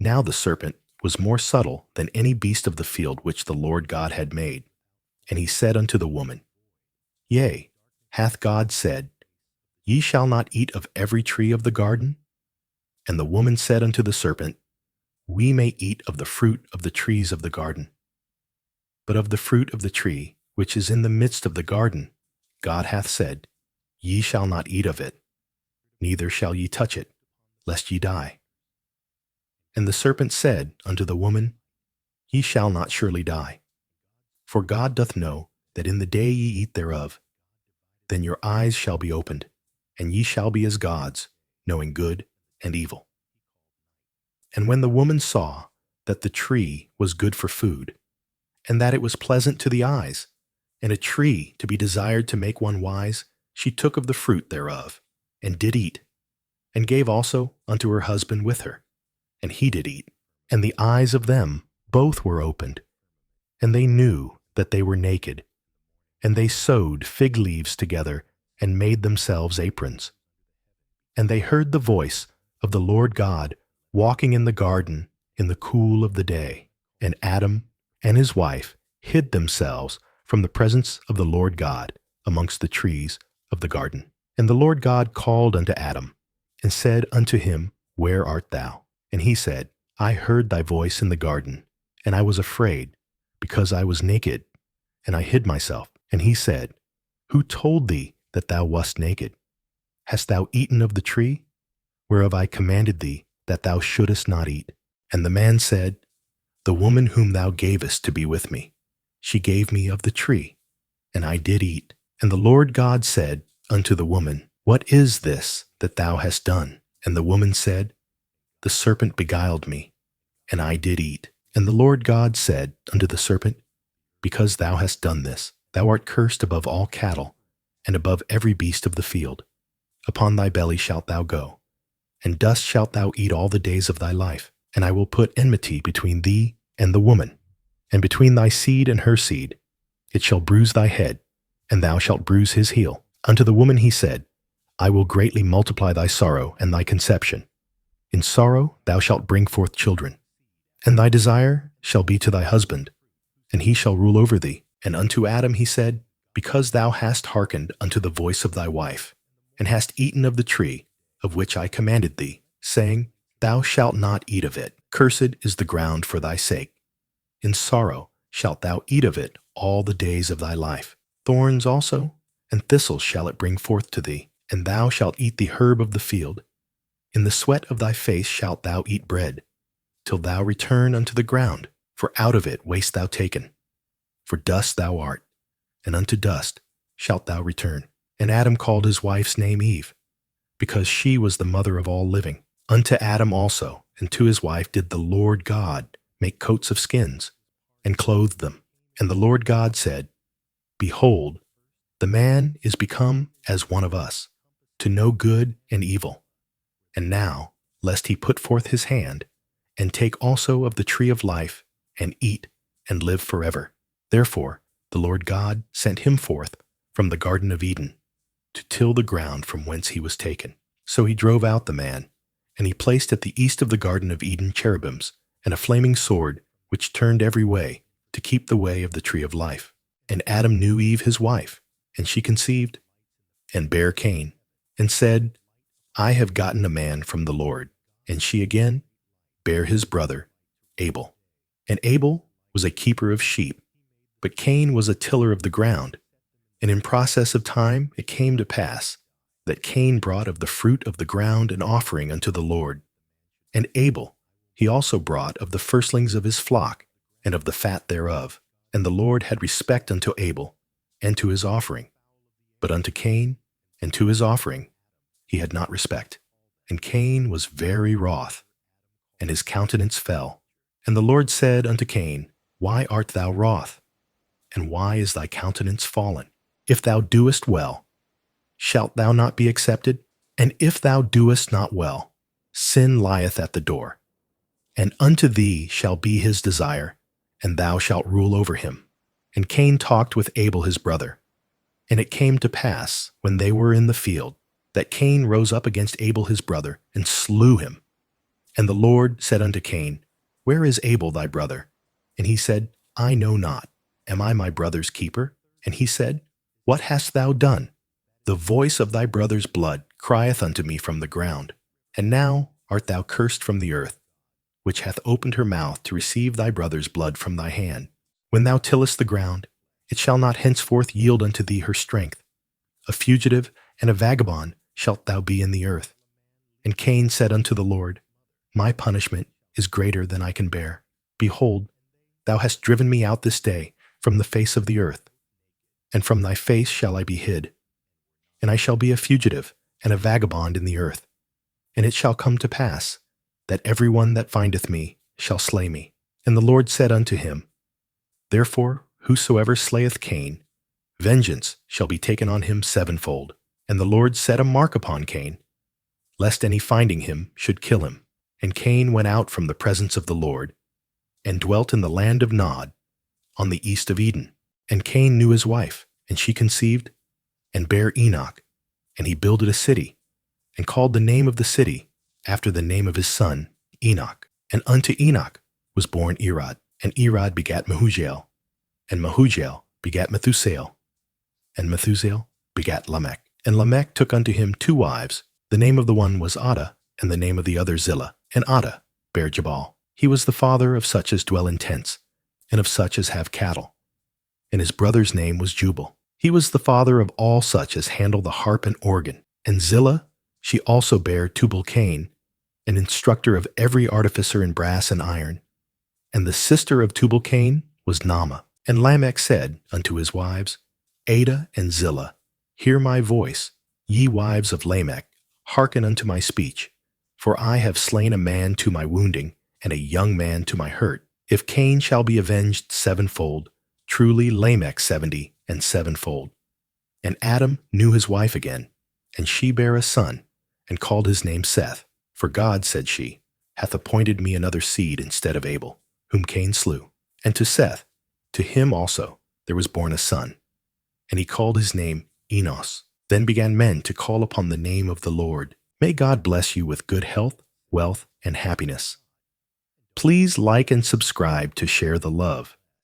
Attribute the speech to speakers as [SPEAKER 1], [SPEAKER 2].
[SPEAKER 1] Now the serpent was more subtle than any beast of the field which the Lord God had made. And he said unto the woman, Yea, hath God said, Ye shall not eat of every tree of the garden? And the woman said unto the serpent, We may eat of the fruit of the trees of the garden. But of the fruit of the tree which is in the midst of the garden, God hath said, Ye shall not eat of it, neither shall ye touch it, lest ye die. And the serpent said unto the woman, Ye shall not surely die. For God doth know that in the day ye eat thereof, then your eyes shall be opened, and ye shall be as gods, knowing good and evil. And when the woman saw that the tree was good for food, and that it was pleasant to the eyes, and a tree to be desired to make one wise, she took of the fruit thereof, and did eat, and gave also unto her husband with her, and he did eat. And the eyes of them both were opened, and they knew that they were naked. And they sewed fig leaves together, and made themselves aprons. And they heard the voice of the Lord God walking in the garden in the cool of the day. And Adam and his wife hid themselves from the presence of the Lord God amongst the trees of the garden. And the Lord God called unto Adam, and said unto him, Where art thou? And he said, I heard thy voice in the garden, and I was afraid, because I was naked, and I hid myself. And he said, Who told thee that thou wast naked? Hast thou eaten of the tree, whereof I commanded thee that thou shouldest not eat? And the man said, The woman whom thou gavest to be with me, she gave me of the tree, and I did eat. And the Lord God said unto the woman, What is this that thou hast done? And the woman said, The serpent beguiled me, and I did eat. And the Lord God said unto the serpent, Because thou hast done this, thou art cursed above all cattle, and above every beast of the field. Upon thy belly shalt thou go, and dust shalt thou eat all the days of thy life. And I will put enmity between thee and the woman, and between thy seed and her seed. It shall bruise thy head, and thou shalt bruise his heel. Unto the woman he said, I will greatly multiply thy sorrow and thy conception. In sorrow thou shalt bring forth children. And thy desire shall be to thy husband, and he shall rule over thee. And unto Adam he said, Because thou hast hearkened unto the voice of thy wife, and hast eaten of the tree of which I commanded thee, saying, Thou shalt not eat of it. Cursed is the ground for thy sake. In sorrow shalt thou eat of it all the days of thy life. Thorns also and thistles shall it bring forth to thee, and thou shalt eat the herb of the field. In the sweat of thy face shalt thou eat bread, till thou return unto the ground, for out of it wast thou taken. For dust thou art, and unto dust shalt thou return. And Adam called his wife's name Eve, because she was the mother of all living. Unto Adam also, and to his wife did the Lord God make coats of skins, and clothed them. And the Lord God said, Behold, the man is become as one of us, to know good and evil. And now, lest he put forth his hand, and take also of the tree of life, and eat, and live forever. Therefore the Lord God sent him forth from the Garden of Eden, to till the ground from whence he was taken. So he drove out the man, and he placed at the east of the Garden of Eden cherubims, and a flaming sword, which turned every way, to keep the way of the tree of life. And Adam knew Eve his wife, and she conceived, and bare Cain, and said, I have gotten a man from the Lord. And she again bare his brother, Abel. And Abel was a keeper of sheep, but Cain was a tiller of the ground. And in process of time it came to pass that Cain brought of the fruit of the ground an offering unto the Lord. And Abel he also brought of the firstlings of his flock, and of the fat thereof. And the Lord had respect unto Abel, and to his offering. But unto Cain, and to his offering, he had not respect. And Cain was very wroth, and his countenance fell. And the Lord said unto Cain, Why art thou wroth? And why is thy countenance fallen? If thou doest well, shalt thou not be accepted? And if thou doest not well, sin lieth at the door. And unto thee shall be his desire, and thou shalt rule over him. And Cain talked with Abel his brother. And it came to pass, when they were in the field, that Cain rose up against Abel his brother, and slew him. And the Lord said unto Cain, Where is Abel thy brother? And he said, I know not. Am I my brother's keeper? And he said, What hast thou done? The voice of thy brother's blood crieth unto me from the ground. And now art thou cursed from the earth, which hath opened her mouth to receive thy brother's blood from thy hand. When thou tillest the ground, it shall not henceforth yield unto thee her strength. A fugitive and a vagabond shalt thou be in the earth. And Cain said unto the Lord, My punishment is greater than I can bear. Behold, thou hast driven me out this day from the face of the earth, and from thy face shall I be hid. And I shall be a fugitive and a vagabond in the earth. And it shall come to pass, that every one that findeth me shall slay me. And the Lord said unto him, Therefore whosoever slayeth Cain, vengeance shall be taken on him sevenfold. And the Lord set a mark upon Cain, lest any finding him should kill him. And Cain went out from the presence of the Lord, and dwelt in the land of Nod, on the east of Eden. And Cain knew his wife, and she conceived, and bare Enoch. And he builded a city, and called the name of the city after the name of his son, Enoch. And unto Enoch was born Irad, and Irad begat Mehujael, and Mehujael begat Methusael, and Methusael begat Lamech. And Lamech took unto him 2 wives. The name of the one was Ada, and the name of the other Zillah. And Ada bare Jabal. He was the father of such as dwell in tents, and of such as have cattle. And his brother's name was Jubal. He was the father of all such as handle the harp and organ. And Zillah, she also bare Tubal-Cain, an instructor of every artificer in brass and iron. And the sister of Tubal-Cain was Naamah. And Lamech said unto his wives, Ada and Zillah, hear my voice, ye wives of Lamech, hearken unto my speech. For I have slain a man to my wounding, and a young man to my hurt. If Cain shall be avenged sevenfold, truly Lamech 70 and sevenfold. And Adam knew his wife again, and she bare a son, and called his name Seth. For God, said she, hath appointed me another seed instead of Abel, whom Cain slew. And to Seth, to him also, there was born a son, and he called his name Enos. Then began men to call upon the name of the Lord. May God bless you with good health, wealth, and happiness. Please like and subscribe to share the love.